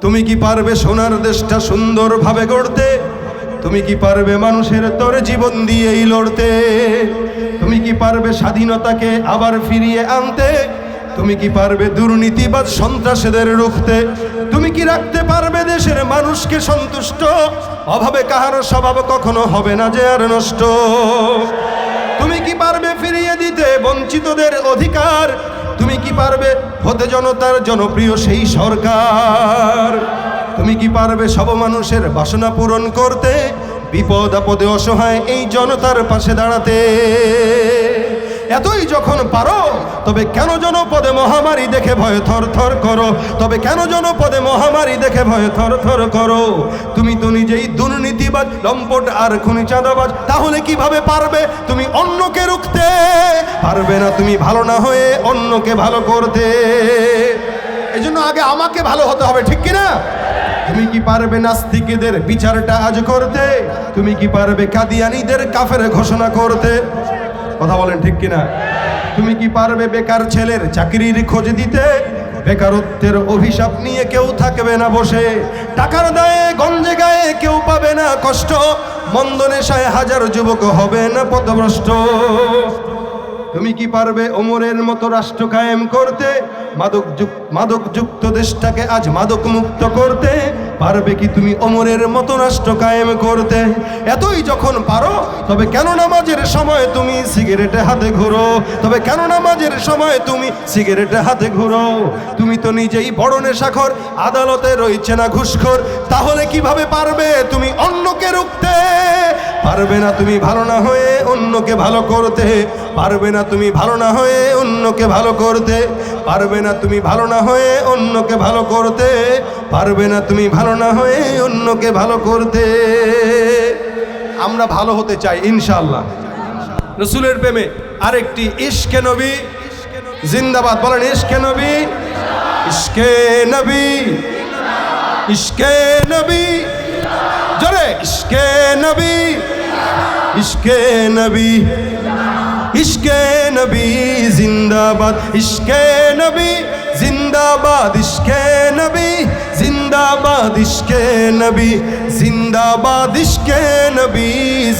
তুমি কি পারবে সোনার দেশটা সুন্দরভাবে গড়তে? তুমি কি পারবে মানুষের তরে জীবন দিয়েই লড়তে? তুমি কি পারবে স্বাধীনতাকে আবার ফিরিয়ে আনতে? তুমি কি পারবে দুর্নীতিবাদ সন্ত্রাসীদের রুখতে? তুমি কি রাখতে পারবে দেশের মানুষকে সন্তুষ্ট? অভাবে কাহারো স্বভাব কখনো হবে না যে আর নষ্ট। তুমি কি পারবে ফিরিয়ে দিতে বঞ্চিতদের অধিকার? তুমি কি পারবে হতে জনতার জনপ্রিয় সেই সরকার? তুমি কি পারবে সব মানুষের বাসনা পূরণ করতে? বিপদ আপদে অসহায় এই জনতার পাশে দাঁড়াতে? এতই যখন পারো, তবে কেন জনপদে মহামারী দেখে ভয়ে থর থর করো? তবে কেন জনপদে মহামারী দেখে ভয়ে থর থর করো? তুমি তো নিজেই দুর্নীতিবাজ, লম্পট আর খুনি চাঁদাবাজ, তাহলে কিভাবে পারবে তুমি অন্যকে রুখতে? পারবে না তুমি ভালো না হয়ে অন্যকে ভালো করতে। এই জন্য আগে আমাকে ভালো হতে হবে, ঠিক কিনা? তুমি কি পারবে নাস্তিকদের বিচারটা আজ করতে? তুমি কি পারবে কাদিয়ানীদের কাফের ঘোষণা করতে? কথা বলেন ঠিক কিনা? তুমি কি পারবে বেকার ছেলের চাকরির খোঁজ দিতে? বেকারত্বের অভিশাপ নিয়ে কেউ থাকবে না বসে, টাকার দায়ে গঞ্জে গায়ে কেউ পাবে না কষ্ট, মন্দ নেশায় হাজার যুবক হবে না পথভ্রষ্ট। তুমি কি পারবে ওমরের মতো রাষ্ট্র কায়েম করতে? মাদকযুক্ত দেশটাকে আজ মাদক মুক্ত করতে? পারবে কি তুমি ওমরের মতো রাষ্ট্র কায়েম করতে? এতই যখন পারো, তবে কেন নামাজের সময় তুমি সিগারেটে হাতে ঘুরো? তবে কেন নামাজের সময় তুমি সিগারেটে হাতে ঘুরো? তুমি তো নিজেই বড় নেশাখোর, আদালতে রয়েছে না ঘুষখোর, তাহলে কিভাবে পারবে তুমি অন্যকে রুখতে? পারবে না তুমি ভালো না হয়ে অন্যকে ভালো করতে। পারবে না তুমি ভালো না হয়ে অন্যকে ভালো করতে। পারবে না তুমি ভালো না হয়ে অন্যকে ভালো করতে। পারবে না তুমি ভালো না হয়ে অন্যকে ভালো করতে। আমরা ভালো হতে চাই ইনশাআল্লাহ। রসুলের প্রেমে আরেকটি ইশকে নবী জিন্দাবাদ, বলেন ইশকে নবী, ইশকে নবী, ইশকে নবী, জোরে ইশকে নবী, ইশকে নবী, ইশকে নবী জিন্দাবাদ, ইশকে নবী জিন্দাবাদ, ইশকে নবী জিন্দাবাদ, ইশকে নবী জিন্দাবাদ, ইশকে নবী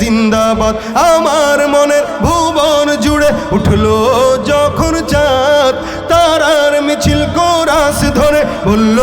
জিন্দাবাদ। আমার মনের ভুবন জুড়ে উঠলো যখন চাঁদ, তারার মিছিল কোরাস ধরে বলল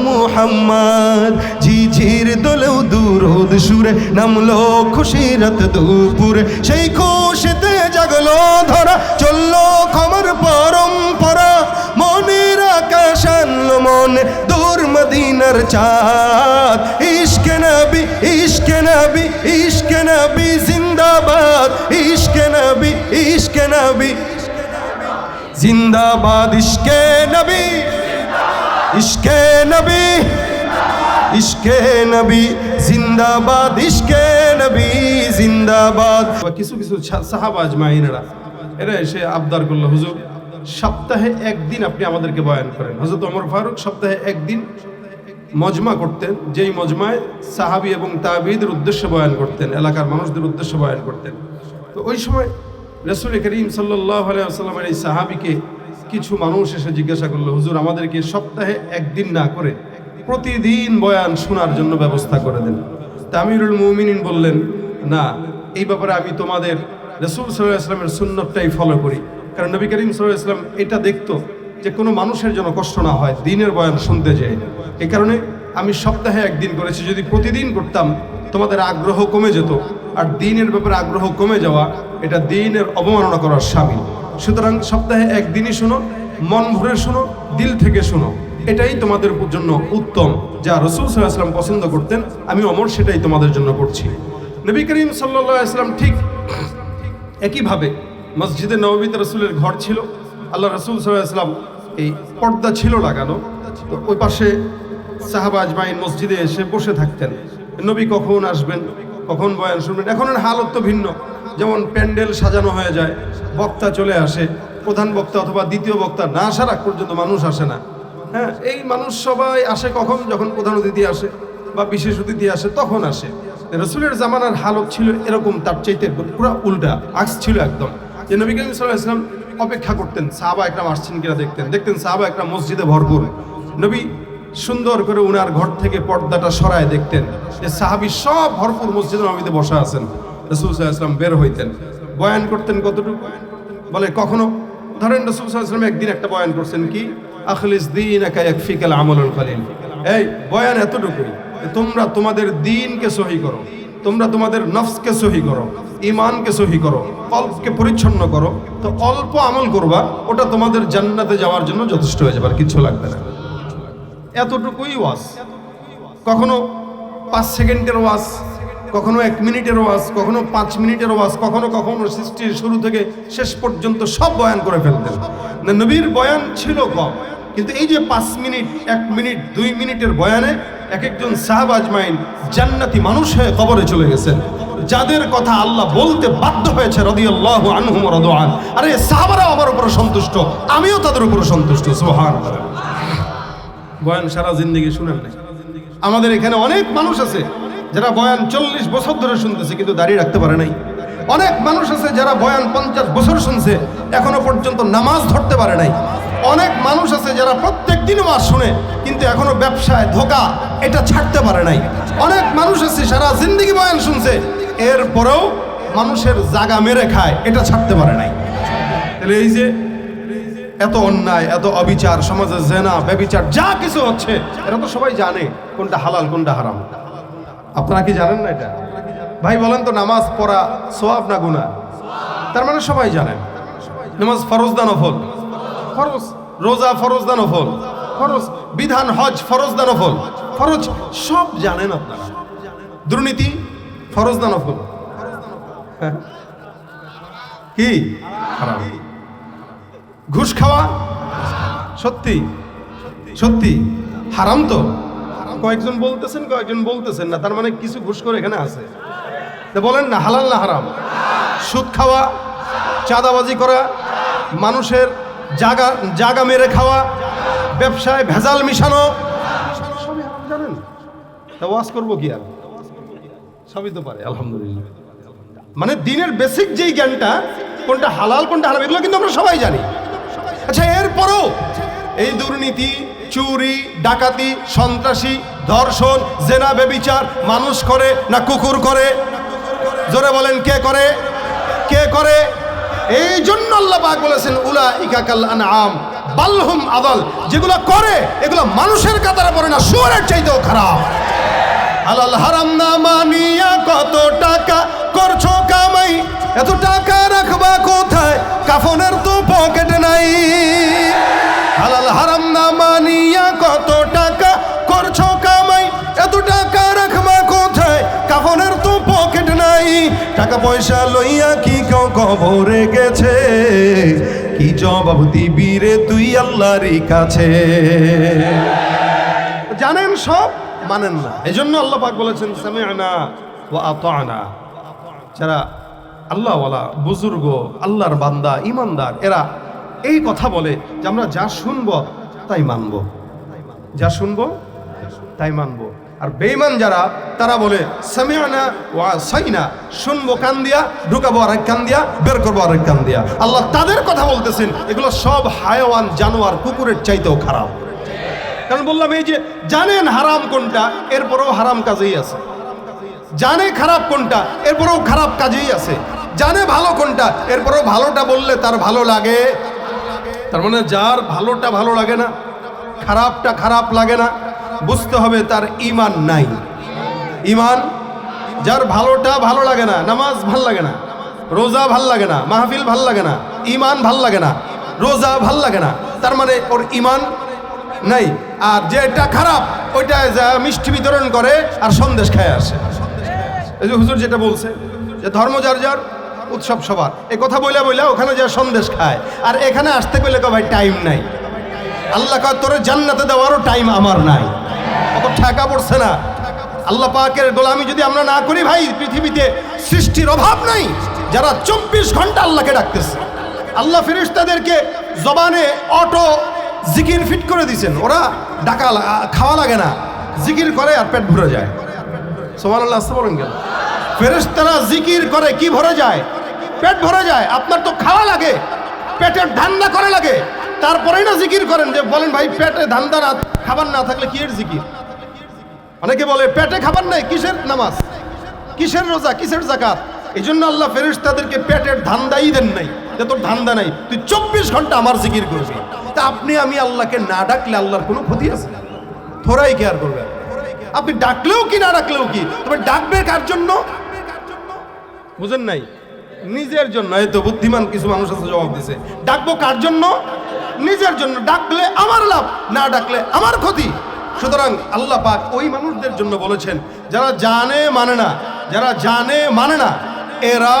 মুহাম্মদ। ঝিঝির দোলেও দুরুদ সুরে নামলো খুশিরাত দুপুরে, সেই খুশিতে জাগলো ধরা, চললো ক্ষমার পরম্পরা। মনের আকাশ আনলো মনে দূর মদিনার চাঁদ। ইশকে নবী, ইশকে নবী, ইশকে নবী জিন্দাবাদ, ইশকে নবী, ইশকে নবী জিন্দাবাদ, ইশকে নবী, ইশকে নবী, ইশকে নবী জিন্দাবাদ, ইশকে নবী জিন্দাবাদ। কিছু কিছু সাহাবা আজমাইনরা এরা এসে আবদার করলো, হুজুর সপ্তাহে একদিন আপনি আমাদেরকে বয়ান করেন। হযরত ওমর ফারুক সপ্তাহে একদিন মজমা করতেন, যেই মজমায় সাহাবী এবং তাবেঈদের উদ্দেশ্যে বয়ান করতেন, এলাকার মানুষদের উদ্দেশ্যে বয়ান করতেন। তো ওই সময় রাসূল করিম সাল্লাল্লাহু আলাইহি ওয়াসাল্লামের এই সাহাবীকে কিছু মানুষ এসে জিজ্ঞাসা করলো, হুজুর আমাদেরকে সপ্তাহে একদিন না করে প্রতিদিন বয়ান শোনার জন্য ব্যবস্থা করে দেন। তা আমিরুল মুমিনিন বললেন, না, এই ব্যাপারে আমি তোমাদের রাসূল সাল্লাল্লাহু আলাইহি ওয়াসাল্লামের সুন্নতটাই ফলো করি। কারণ নবী করিম সাল্লাল্লাহু আলাইহি ওয়াসাল্লাম এটা দেখতো যে কোনো মানুষের যেন কষ্ট না হয় দ্বীনের বয়ান শুনতে যায়। এই কারণে আমি সপ্তাহে একদিন করেছি। যদি প্রতিদিন করতাম তোমাদের আগ্রহ কমে যেত, আর দ্বীনের ব্যাপারে আগ্রহ কমে যাওয়া এটা দ্বীনের অবমাননা করার শামিল। সুতরাং সপ্তাহে একদিনই শোনো, মন ভরে শোনো, দিল থেকে শোনো, এটাই তোমাদের জন্য উত্তম। যা রাসূল সাল্লাল্লাহু আলাইহি ওয়াসাল্লাম পছন্দ করতেন, আমি ওমর সেটাই তোমাদের জন্য করছি। নবী করিম সাল্লাল্লাহু আলাইহি ওয়াসাল্লাম ঠিক একইভাবে মসজিদে নববীতে রাসূলের ঘর ছিল। আল্লাহ রাসূল সাল্লাল্লাহু আলাইহি ওয়াসাল্লাম এই পর্দা ছিল লাগানো, তো ওই পাশে সাহাবা আজমাইন মসজিদে এসে বসে থাকতেন। নবী কখন আসবেন, কখন বয়ান শুনবেন। এখনের হালত তো ভিন্ন, যেমন প্যান্ডেল সাজানো হয়ে যায়, বক্তা চলে আসে, প্রধান বক্তা অথবা দ্বিতীয় বক্তা না আসার আগ পর্যন্ত মানুষ আসে না। হ্যাঁ, এই মানুষ সবাই আসে কখন, যখন প্রধান অতিথি আসে বা বিশেষ অতিথি আসে তখন আসে। রাসূলের জামানার হালত ছিল এরকম, তার চাইতে পুরো উল্টা, আক্স ছিল একদম। যে নবী করিম সাল্লাল্লাহু আলাইহি ওয়াসাল্লাম অপেক্ষা করতেন সাহাবা একরাম আসছেন কিনা দেখতেন। সাহাবা একরাম মসজিদে ভরপুর। নবী সুন্দর করে উনার ঘর থেকে পর্দাটা সরায় দেখতেন যে সাহাবী সব ভরপুর মসজিদে নববীতে বসা আছেন, রাসূল সাল্লাল্লাহু আলাইহি ওয়াসাল্লাম বের হইতেন, বয়ান করতেন কতটুকু বলে, কখনো ধরেন রাসূল সাল্লাল্লাহু আলাইহি ওয়াসাল্লাম একদিন একটা বয়ান করছেন কি, আখলিস দীনাকা ইয়াকফিকাল আমালুল কলিল, এই বয়ান এতটুকুই, তোমরা তোমাদের দ্বীনকে সহি করো, তোমরা তোমাদের নফসকে সহি করো, ঈমানকে সহি করো, কলবকে পরিচ্ছন্ন করো, তো অল্প আমল করবা, ওটা তোমাদের জান্নাতে যাওয়ার জন্য যথেষ্ট হয়ে যাবে, আর কিছু লাগবে না। এতটুকুই ওয়াজ। কখনো 5 সেকেন্ডের ওয়াজ, কখনো 1 মিনিটের ওয়াজ, কখনো 5 মিনিটের ওয়াজ, কখনো কখনো সৃষ্টির শুরু থেকে শেষ পর্যন্ত সব বয়ান করে ফেলতেন। নবীর বয়ান ছিল কম, কিন্তু এই যে 5 মিনিট, 1 মিনিট, 2 মিনিটের বয়ানে এক একজন সাহাবা আজমাইন জান্নাতি মানুষ হয়ে কবরে চলে গেছেন, যাদের কথা আল্লাহ বলতে বাধ্য হয়েছে রাদিয়াল্লাহু আনহুম ওয়া রাদু আন। আরে সাহাবারাও আমার উপর সন্তুষ্ট, আমিও তাদের উপর সন্তুষ্ট, সুবহানাল্লাহ। বয়ান সারা জিন্দেগি শুনেন নাই। আমাদের এখানে অনেক মানুষ আছে যারা বয়ান 40 বছর ধরে শুনতেছে কিন্তু দাঁড়িয়ে রাখতে পারে নাই। অনেক মানুষ আছে যারা বয়ান 50 বছর শুনছে, এখনো পর্যন্ত নামাজ ধরতে পারে নাই। অনেক মানুষ আছে যারা প্রত্যেক দিন ওয়াজ শুনে কিন্তু এখনো ব্যবসায় ধোঁকা এটা ছাড়তে পারে নাই। অনেক মানুষ আছে সারা জিন্দেগি বয়ান শুনছে, এরপরেও মানুষের জায়গা মেরে খায়, এটা ছাড়তে পারে নাই। তাহলে এই যে এত অন্যায়, এত অবিচার, সমাজে জেনা, ব্যভিচার যা কিছু হচ্ছে, এটা তো সবাই জানে কোনটা হালাল কোনটা হারাম। আপনারা কি জানেন না এটা? ভাই বলেন তো, নামাজ পড়া সওয়াব না গুনাহ? তার মানে সবাই জানেন। নামাজ ফরজ না নফল? ফরজ। রোজা ফরজ না নফল? ফরজ। বিধান হজ ফরজ না নফল? ফরজ। সব জানেন আপনারা। দুর্নীতি ফরজ না নফল? কি? হারাম। ঘুষ খাওয়া সত্যি সত্যি হারাম। তো কয়েকজন বলতেছেন, কয়েকজন বলতেছেন না, তার মানে কিছু ঘুষ করে এখানে আছে। বলেন না, হালাল না হারাম? সুদ খাওয়া, চাঁদাবাজি করা, মানুষের জায়গা মেরে খাওয়া, ব্যবসায় ভেজাল মিশানো, সবই হারাম জানেন। তা ওয়াজ করবো কি আর? সবই তো পারে, আলহামদুলিল্লাহ। মানে দিনের বেসিক যেই জ্ঞানটা, কোনটা হালাল কোনটা হারাম, এগুলো কিন্তু আমরা সবাই জানি। আচ্ছা, এরপরও এই দুর্নীতি, চুরি, ডাকাতি, সন্ত্রাসী, ধর্ষণ, জেনা, ব্যভিচার মানুষ করে না কুকুর করে? জোরে বলেন, কে করে? কে করে? এই জন্য আল্লাহ পাক বলেছেন উলাইকা কাল আনআম বাল হুম আদাল। যেগুলো করে এগুলো মানুষের কাতারে পড়ে না, শুয়োরের চাইতেও খারাপ। হালাল হারাম না মানিয়া কত টাকা করছো কামাই, এত টাকা রাখবা কোথায়? কাফনের তো পকেটে নাই। হালাল হারাম না মানিয়া কত টাকা করছো কামাই, এত টাকা রাখবা কোথায়? কাফনের তো পকেট নাই। টাকা পয়সা লইয়া কি কেউ কবরে গেছে? কি জবাব দিবি রে তুই আল্লাহর কাছে? জানেন সব, মানেন না। এই জন্য আল্লাহ পাক বলেছেন সামি'না ওয়া আতা'না। যারা আল্লাহওয়ালা, বুজুর্গ, আল্লাহর বান্দা, ইমানদার, এরা এই কথা বলে যে আমরা যা শুনবো তাই মানব, যা শুনবো তাই মানব। আর বেঈমান যারা, তারা বলে সামি'না ওয়া আসাইনা, শুনবো কান দিয়া, ঢুকাবো আরেক কান দিয়া, বের করবো আরেক কান দিয়া। আল্লাহ তাদের কথা বলতেছেন, এগুলো সব হায়াওয়ান, জানোয়ার, কুকুরের চাইতেও খারাপ। কারণ বললাম, এই যে জানেন হারাম কোনটা, এরপরেও হারাম কাজেই আছে। জানে খারাপ কোনটা, এরপরেও খারাপ কাজেই আছে। জানে ভালো কোনটা, এরপরেও ভালোটা বললে তার ভালো লাগে। তার মানে যার ভালোটা ভালো লাগে না, খারাপটা খারাপ লাগে না, বুঝতে হবে তার ঈমান নাই। ঈমান, যার ভালোটা ভালো লাগে না, নামাজ ভাল লাগে না, রোজা ভাল লাগে না, মাহফিল ভাল লাগে না, ঈমান ভাল লাগে না, রোজা ভাল লাগে না, তার মানে ওর ঈমান নাই। আর যেটা খারাপ ওইটা যা মিষ্টি বিতরণ করে আর সন্দেশ খায় আসে। এই যে হুজুর যেটা বলছে যে ধর্ম যার যার, উৎসব সবার, এই কথা বইলা বইলা ওখানে যা সন্দেশ খায়, আর এখানে আসতে গেলে ভাই টাইম নাই। আল্লাহ কয় তোরে জান্নাতে দেওয়ারও টাইম আমার নাই। অত ঠেকা পড়ছে না। আল্লাহ পাকের গোলামি যদি আমরা না করি ভাই, পৃথিবীতে সৃষ্টির অভাব নাই যারা 24 ঘন্টা আল্লাহকে ডাকতেছে। আল্লাহ ফেরেশতাদেরকে জবানে অটো জিকির ফিট করে দিয়েছেন, ওরা ডাকা খাওয়া লাগে না, জিকির করে আর পেট ভরে যায়। সুবহানাল্লাহ, আসতে বলেন কেন? ফেরেশতারা জিকির করে, কি ভরে যায়? পেট ভরে যায়। আপনার তো খাওয়া লাগে, পেটের ধান্দা করে লাগে, তারপরেই না জিকির করেন। যে বলেন ভাই পেটে ধান্দা না, খাবার না থাকলে কি এর জিকির? অনেকে বলে পেটে খাবার নাই, কিসের নামাজ, কিসের রোজা, কিসের যাকাত? এই জন্য আল্লাহ ফেরেশতাদেরকে পেটের ধান্দাই দেন নাই, যে তোর ধান্দা নাই, তুই 24 ঘন্টা আমার জিকির করবি। তা আপনি আমি আল্লাহকে না ডাকলে আল্লাহর কোনো ক্ষতি আছে? থোড়াই কেয়ার করবে। আপনি ডাকলেও কি না ডাকলেও কি, তবে ডাকবে কার জন্য? বুঝেন নাই? নিজের জন্য। এই তো বুদ্ধিমান কিছু মানুষ আছে জবাব দিছে, ডাকবো কার জন্য? নিজের জন্য। ডাকলে আমার লাভ, না ডাকলে আমার ক্ষতি। সুতরাং আল্লাহ পাক ওই মানুষদের জন্য বলেছেন যারা জানে মানে না, যারা জানে মানে না, এরা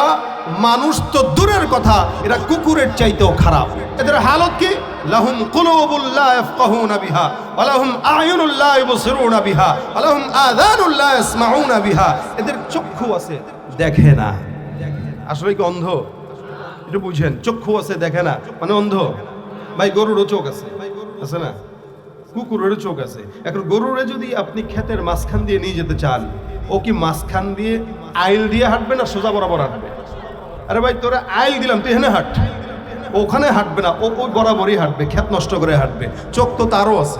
মানুষ তো দূরের কথা, এরা কুকুরের চাইতেও খারাপ। এদের হালত কি? লাহুম কুলুবুল লা ইয়াফকাহুনা বিহা ওয়া লাহুম আ'য়ুনুল লা ইবসিরুনা বিহা ওয়া লাহুম আযানুল লা ইয়াসমাউনা বিহা। এদের চক্ষু আছে, দেখে না। আসলে কি অন্ধ? একটু বুঝেন। চক্ষু আছে, দেখে না মানে অন্ধ। ভাই গরুরও চোখ আছে, আছে না? কুকুরেরও চোখ আছে। এখন গরুরে যদি আপনি ক্ষেতের মাঝখান দিয়ে নিয়ে যেতে চান, ও কি মাঝখান দিয়ে আইল দিয়ে হাঁটবে না সোজা বরাবর হাঁটবে? আরে ভাই তোরা আইল দিলাম, তুই এখানে হাঁট, ওখানে হাঁটবে না, ও ওই বরাবরই হাঁটবে, ক্ষেত নষ্ট করে হাঁটবে। চোখ তো তারও আছে,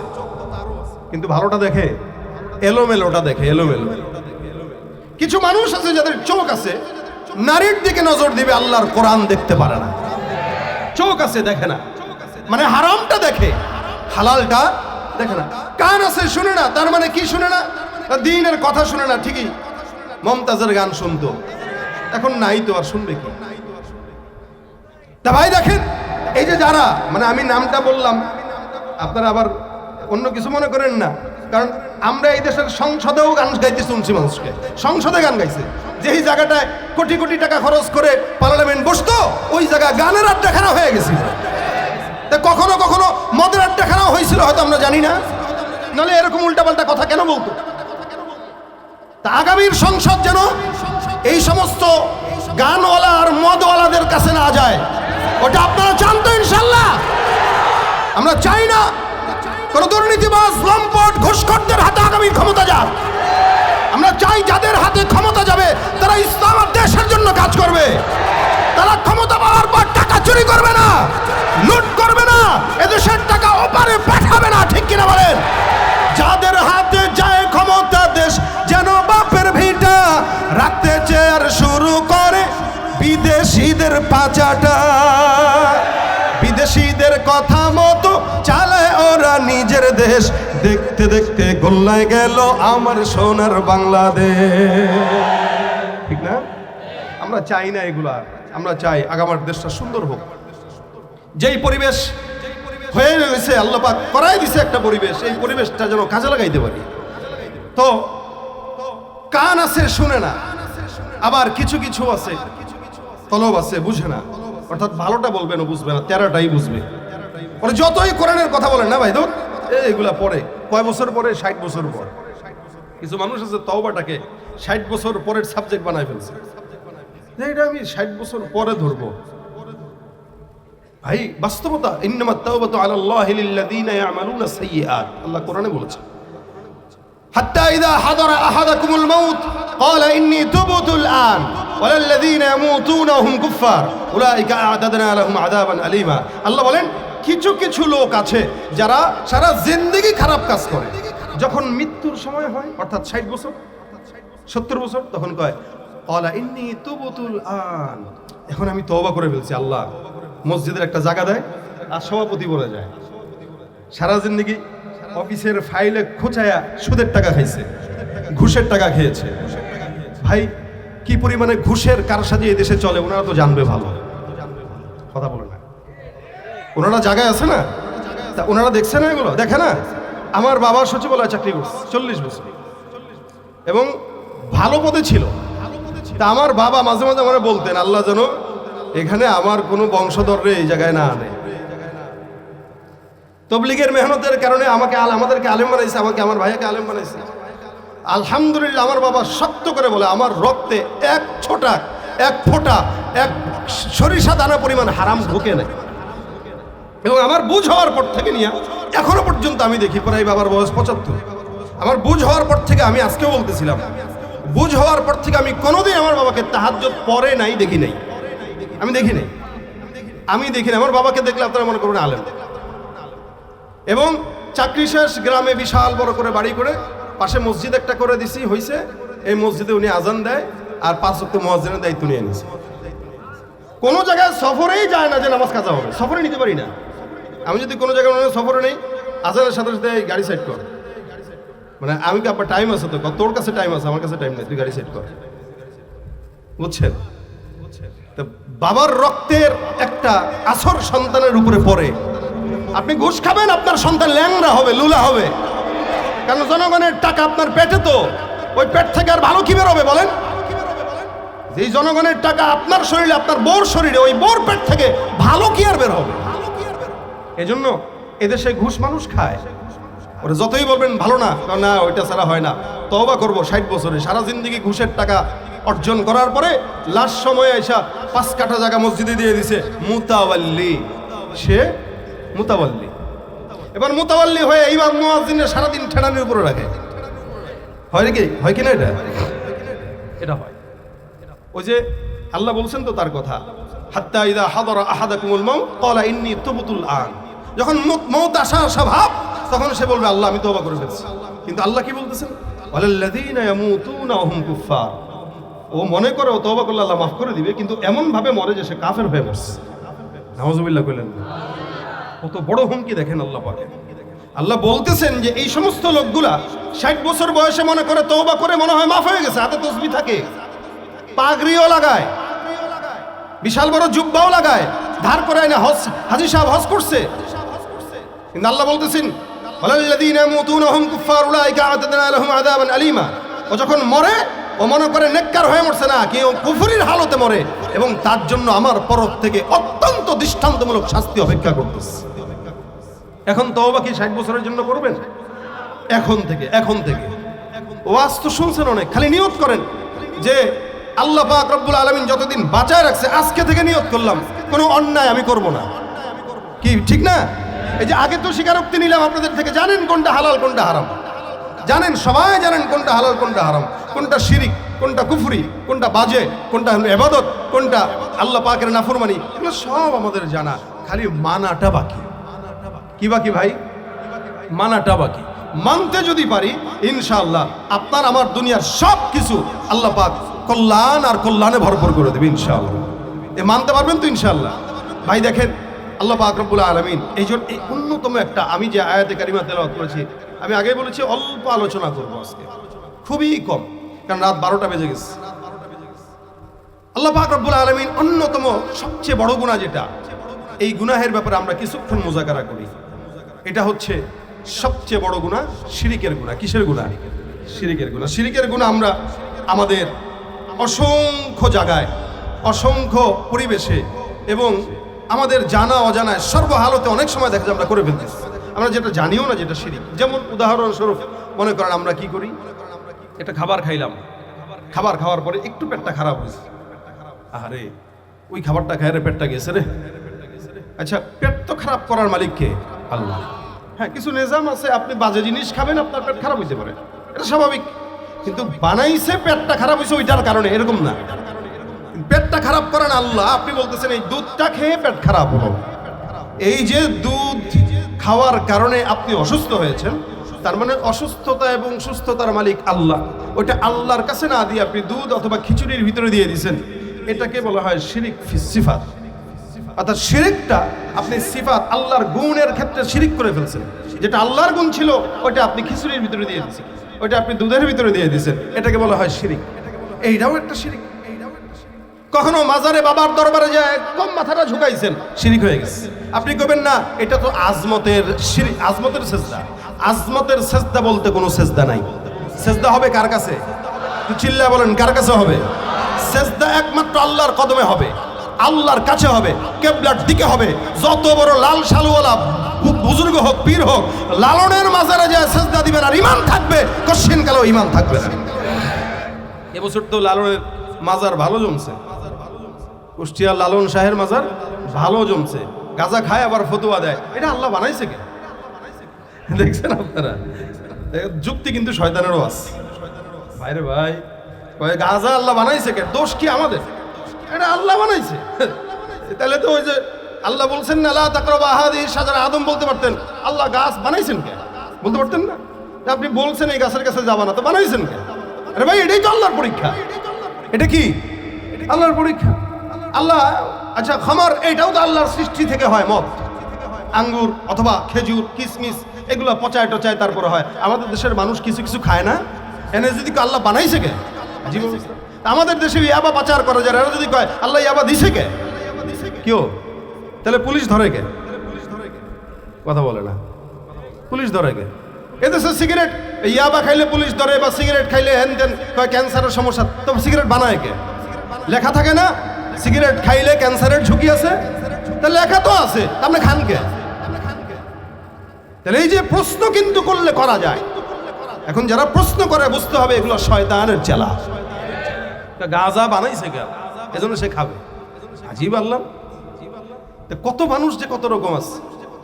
কিন্তু ভালোটা দেখে, এলোমেলোটা দেখে, এলোমেলো। কিছু মানুষ আছে যাদের চোখ আছে, নারীর দিকে নজর দিবে, আল্লাহর কোরআন দেখতে পারে না। চোখ আছে, দেখে না, মানে হারামটা দেখে, হালালটা দেখে না। কান আছে, শুনে না, তার মানে কি শুনে না? দ্বীনের কথা শুনে না। ঠিকই মমতাজের গান শুনতো, এখন নাই তো, আর শুনবে কি? তা ভাই দেখেন, এই যে যারা, মানে আমি নামটা বললাম, আপনারা আবার অন্য কিছু মনে করেন না, কারণ আমরা এই দেশের সংসদেও গান গাইতে শুনছি, মানুষকে সংসদে গান গাইছে। যেই জায়গাটায় কোটি কোটি টাকা খরচ করে পার্লামেন্ট বসতো, ওই জায়গা গানের আড্ডাখানা হয়ে গেছিল। তা কখনো কখনো মদের আড্ডাখানা হয়েছিল, হয়তো আমরা জানি না, নাহলে এরকম উল্টাপাল্টা কথা কেন বলতো? তা আগামীর সংসদ যেন এই সমস্ত গানওয়ালা আর মদওয়ালাদের কাছে না যায়, ওটা আপনারা চান তো? ইনশাল্লাহ আমরা চাই না কোন দুর্নীতিবাজ, লম্পট, ঘুষখোরদের হাতে আগামীর ক্ষমতা যাক। আমরা চাই যাদের হাতে ক্ষমতা যাবে তারা ইসলাম আর দেশের জন্য কাজ করবে। তারা ক্ষমতা পাওয়ার পর টাকা চুরি করবে না, লুট করবে না, এদেশের টাকা ওপারে পাঠাবে না। ঠিক কিনা বলেন? যাদের হাতে যায় ক্ষমতা, দেশ যেন বাপের ভিটা, রাখতে চেয়ার শুরু করে বিদেশিদের পাচাটা। বিদেশিদের কথা মতো চালায় ওরা নিজের দেশ, দেখতে দেখতে গোল্লায় গেল আমার সোনার বাংলাদেশ। ঠিক না? আমরা চাই না এগুলা, আমরা চাই আগামার দেশটা সুন্দর হোক। যেই পরিবেশ হয়ে গেছে, আল্লাহ পাক করাই দিছে একটা পরিবেশ, এই পরিবেশটা যেন কাজে লাগাইতে পারি। তো কান আছে, শুনে না, আবার কিছু কিছু আছে কলব আছে, বুঝে না। অর্থাৎ ভালোটা বলবেন ও বুঝবে না, তেরাটাই বুঝবে। মানে যতই কোরআনের কথা বলেন না ভাই, ধর এগুলা পরে কয় বছর পরে, 60 বছর পর। কিছু মানুষ আছে তওবাটাকে 60 বছর পরের সাবজেক্ট বানায় ফেলছে, এটা আমি 60 বছর পরে ধরবো। ভাই বাস্তবতা, ইন্নামাত তাওবাতু আলাল্লাহি লিল্লাযীনা ইয়ামালুনা সাইয়্যাত, আল্লাহ কোরআনে বলেছে। হাত্তা ইযা হাদারা আহাদাকুমুল মাউত ক্বালা ইন্নী তুবতুল আন ওয়ালাল্লাযীনা ইয়ামুতুনা হুম কুফফার উলাইকা আ'তাদনা লাহুম আযাবান আলীমা। আল্লাহ বলেন কিছু কিছু লোক আছে যারা সারা জিন্দেগি খারাপ কাজ করে, যখন মৃত্যুর সময় হয়, অর্থাৎ 60 বছর 70 বছর, তখন কয় ক্বালা ইন্নী তুবতুল আন, এখন আমি তওবা করে ফেলছি। আল্লাহ মসজিদের একটা জায়গা দেয় আর সভাপতি বলে যায়। সারা জিন্দেগি অফিসের ফাইলে খোঁচায়া সুদের টাকা খাইছে, ঘুষের টাকা খেয়েছে। ভাই কি পরিমাণে ঘুষের কারসাজি এই দেশে চলে ওনারা তো জানবে ভালো, কথা বলে না। ওনারা জায়গায় আছে না, তা ওনারা দেখছে না এগুলো? দেখে না? আমার বাবার সচিবালয়ে চাকরি করছে 40 বছর এবং ভালো পদে ছিল। তা আমার বাবা মাঝে মাঝে আমার বলতেন, আল্লাহ যেন এখানে আমার কোনো বংশধররে এই জায়গায় না আনে। তবলিগের মেহনতের কারণে আমাদেরকে আলেম বানাইছে, আমাকে আমার ভাইয়াকে আলেম বানাইছে। আলহামদুলিল্লাহ আমার বাবা শক্ত করে বলে, আমার রক্তে এক ফোঁটা এক সরিষা দানা পরিমাণ হারাম ঢুকে নেয়। এবং আমার বুঝ হওয়ার পর থেকে নিয়ে এখনো পর্যন্ত আমি দেখি, প্রায় বাবার বয়স 75, আমার বুঝ হওয়ার পর থেকে, আমি আজকেও বলতেছিলাম, বুঝ হওয়ার পর থেকে আমি কোনোদিন আমার বাবাকে তাহাজ্জুদ পড়ে নাই, দেখি নাই। আমি দেখি নাই। আমার বাবাকে দেখলে আপনারা মনে করবেন আলেম। এবং চাকরি শেষ গ্রামে বিশাল বড় করে বাড়ি করে পাশে মসজিদ একটা করে দিছি হইছে, এই মসজিদে উনি আজান দেয় আর 5 ওয়াক্ত মুয়াজ্জিনের দায়িত্ব নিয়ে নিছে। কোনো জায়গায় সফরেই যায় না যে নামাজ কাজা হবে, সফরে নিতে পারি না। আমি যদি কোনো জায়গায় সফরে নেই, আজানের সাথে সাথে গাড়ি সাইড কর, মানে আমি কি আপনার টাইম আছে তো, তোর কাছে টাইম আছে, আমার কাছে টাইম নেই, তুই গাড়ি সাইড কর, বুঝছেন? তো বাবার রক্তের একটা আসর সন্তানের উপরে পড়ে। আপনি ঘুষ খাবেন, আপনার সন্তান ল্যাংড়া হবে, লুলা হবে, কারণ জনগণের টাকা আপনার পেটে, তো ওই পেট থেকে আর ভালো কি বেরোবে বলেন? যেই জনগণের টাকা আপনার শরীরে, আপনার বোর শরীরে, ওই বোর পেট থেকে ভালো কি আর বের হবে? এজন্য এদেশে ঘুষ মানুষ খায়, ওরা যতই বলবেন ভালো না, না ওইটা ছাড়া হয় না, তওবা করব 60 বছরে সারা জিন্দগি ঘুষের টাকা অর্জন করার পরে লাস্ট সময়ে এসা 5 কাঠা জায়গা মসজিদে দিয়ে দিছে মুতাওয়াল্লি, সে মুতাওয়াল্লি। এবার মুতাওয়াল্লি হয়ে ইমাম মুয়াজ্জিনের সারাদিন ঠেলানির উপরে রাখে, হয় কি? হয় কিনা? এটা হয়। ওই যে আল্লাহ বলছেন তো তার কথা, হাত্তা ইযা হাদারা আহাদাকুমুল মাউত ক্বালা ইন্নী তুবতুল আন, যখন মউত আসার স্বভাব তখন সে বলবে আল্লাহ আমি তওবা করে ফেলছি। কিন্তু আল্লাহ কি বলতেছেন? ওয়ালাল্লাযীনা ইয়ামুতুনা ওয়া হুম কুফফার, ও মনে করে ও তওবা করলে আল্লাহ মাফ করে দিবে, কিন্তু এমন ভাবে মরে যে সে কাফের হয়ে মরছে। নাউযুবিল্লাহ কইলেন। কত বড় হুমকি দেখেন আল্লাহ পাকে। আল্লাহ বলতেছেন যে এই সমস্ত লোকগুলা 60 বছর বয়সে মনে করে তওবা করে মনে হয় মাফ হয়ে গেছে, হাতে তসবিহ থাকে, পাগড়িও লাগায়, বিশাল বড় জুব্বাও লাগায়, ধার করে এনে হাজী সাহেব হজ করছে। কিন্তু আল্লাহ বলতেছেন ওয়ালাল্লাযীনা ইয়ামুতুনা ওয়া হুম কুফফার উলাইকা আ'তাদনা লাহুম আযাবান আলীমা, ও যখন মরে ও মনে করে নেককার হয়ে মরছে না, কেউ কুফরির হালতে মরে, এবং তার জন্য আমার পরক থেকে অত্যন্ত দৃষ্টান্তমূলক শাস্তি অপেক্ষা করতেছে। এখন তওবা কি 60 বছরের জন্য করবেন? এখন থেকে ওয়াজ তো শুনছেন অনেক, খালি নিয়ত করেন যে আল্লাহ পাক রব্বুল আলামিন যতদিন বাঁচায় রাখছে, আজকে থেকে নিয়ত করলাম কোনো অন্যায় আমি করব না। কি ঠিক না? এই যে আগে তো স্বীকারোক্তি নিলাম আপনাদের থেকে, জানেন কোনটা হালাল কোনটা হারাম, জানেন, সবাই জানেন কোনটা হালাল কোনটা হারাম, কোনটা শিরিক কোনটা কুফরি, কোনটা বাজে, কোনটা ইবাদত, কোনটা আল্লাহ পাকের নাফরমানি, এগুলো সব আমাদের জানা, খালি মানাটা বাকি। কি বাকি ভাই? মানাটা বাকি। মানতে যদি পারি ইনশাআল্লাহ আপনার আমার দুনিয়ার সব কিছু আল্লাহ পাক কল্যাণ আর কল্যাণে ভরপুর করে দেবে ইনশাআল্লাহ। এ মানতে পারবেন তো ইনশাআল্লাহ? ভাই দেখেন আল্লাহ পাক রব্বুল আলামিন এই অন্যতম একটা, আমি যে আয়াতে কারিমা তেলাওয়াত করেছি, আমি আগেই বলেছি অল্প আলোচনা করবো আজকে, খুবই কম, কারণ রাত 12টা বেজে গেছে। আল্লাহ পাক রব্বুল আলামিন অন্যতম সবচেয়ে বড় গুনাহ যেটা, এই গুনাহের ব্যাপারে আমরা কিছুক্ষণ মুযাকারা করি, এটা হচ্ছে সবচেয়ে বড় গুনাহ শিরিকের গুনাহ। কিসের গুনাহ? শিরিকের গুনাহ। শিরিকের গুনাহ আমরা আমাদের অসংখ্য জায়গায়, অসংখ্য পরিবেশে এবং আমাদের জানা অজানায় সর্বহালতে অনেক সময় দেখা যায় আমরা করে ফেলতেছি, আমরা যেটা জানিও না যেটা শিরিক। যেমন উদাহরণস্বরূপ মনে করেন আমরা কি করি, একটা খাবার খাইলাম, খাবার খাওয়ার পরে একটু পেটটা খারাপ হয়েছে, আরে ওই খাবারটা খাইলে পেটটা গেছে রে। আচ্ছা, পেট তো খারাপ করার মালিক কে? আল্লাহ। হ্যাঁ, কিছু নিজাম আছে, আপনি বাজে জিনিস খাবেন আপনার পেট খারাপ হইতে পারে, এটা স্বাভাবিক, কিন্তু বানাইছে পেটটা খারাপ হয়েছে ওইটার কারণে, এরকম না। পেটটা খারাপ করেন আল্লাহ, আপনি বলতেছেন এই দুধটা খেয়ে পেট খারাপ হলো, এই যে দুধ খাওয়ার কারণে আপনি অসুস্থ হয়েছেন, তার মানে অসুস্থতা এবং সুস্থতার মালিক আল্লাহ। ওইটা আল্লাহর কাছে না দিয়ে আপনি দুধ অথবা খিচুড়ির ভিতরে দিয়ে দিয়েছেন, এটাকে বলা হয় শিরিক ফিস সিফাত। অর্থাৎ শিরিকটা আপনি সিফাত আল্লাহর গুণের ক্ষেত্রে শিরিক করে ফেলছেন, যেটা আল্লাহর গুণ ছিল ওইটা আপনি খিচুড়ির ভিতরে দিয়ে দিয়েছেন, ওইটা আপনি দুধের ভিতরে দিয়ে দিয়েছেন, এটাকে বলা হয় শিরিক। এইটাও একটা শিরিক। কখনো মাজারে বাবার দরবারে যায় কম মাথাটা ঝুঁকাইছেন, শিরিক হয়ে গেছে। আপনি কইবেন না এটা তো আজমতের শিরিক, আজমতের সেজদা। আজমতের সেজদা বলতে কোনো সেজদা নাই। সেজদা হবে কার কাছে? চিল্লা বলেন, কার কাছে হবে? সেজদা একমাত্র আল্লাহর কদমে হবে, আল্লাহর কাছে হবে, কিবলার দিকে হবে। যত বড় লাল শালওয়ালা বুজুর্গ হোক, পীর হোক, লালনের মাজারে যায় সেজদা দিবেন আর ঈমান থাকবে, কশিন কালেও ঈমান থাকবে না। এবছর তো লালনের মাজার ভালো জমছে, কুষ্টিয়ার লালন শাহের মাজার ভালো জমছে, গাঁজা খায় আবার ফতুয়া দেয়, এটা আল্লাহ বানাইছে কে? দেখছেন আপনারা, যুক্তি কিন্তু শয়তানেরও আছে। ভাইরে ভাই, গাঁজা আল্লাহ বানাইছে কে? দোষ কি আমাদের? এটা আল্লাহ বানাইছে। তাহলে তো ওই যে আল্লাহ বলছেন না লা তাকরাবু হাযিহি শাজারা, আদম বলতে পারতেন আল্লাহ গাছ বানাইছেন কে? বলতে পারতেন না? আপনি বলছেন এই গাছের কাছে যাবা না, তো বানাইছেন কে? আরে ভাই, এটাই তো আল্লাহর পরীক্ষা। এটা কি আল্লাহর পরীক্ষা? আল্লাহ আচ্ছা খামার, এটাও তো আল্লাহর সৃষ্টি থেকে হয়। মদ, আঙ্গুর অথবা খেজুর, কিশমিশ, এগুলো পচায় টচায় তারপরে হয়। আমাদের দেশের মানুষ কিছু কিছু খায় না, এনে যদি আল্লাহ বানাইছে কে? জীবন আমাদের দেশে ইয়াবা পাচার করে যারা, এরা যদি কয় আল্লাহ ইয়াবা দিছে কে? কেউ তাহলে পুলিশ ধরে কে? কথা বলে না, পুলিশ ধরে কে? এদেশে সিগারেট ইয়াবা খাইলে পুলিশ ধরে, বা সিগারেট খাইলে হেন তেন কয় ক্যান্সারের সমস্যা, তো সিগারেট বানায় কে? লেখা থাকে না সিগারেট খাইলে ক্যান্সারের ঝুঁকি আছে? তা লেখা তো আছে, আপনি খান কে? তাহলে এই যে প্রশ্ন কিন্তু করলে করা যায়। এখন যারা প্রশ্ন করে বুঝতে হবে এগুলো শয়তানের চেলা। গাঁজা বানাইছে কে? এজন্য সে খাবে। আজীব আল্লাহ, কত মানুষ যে কত রকম আছে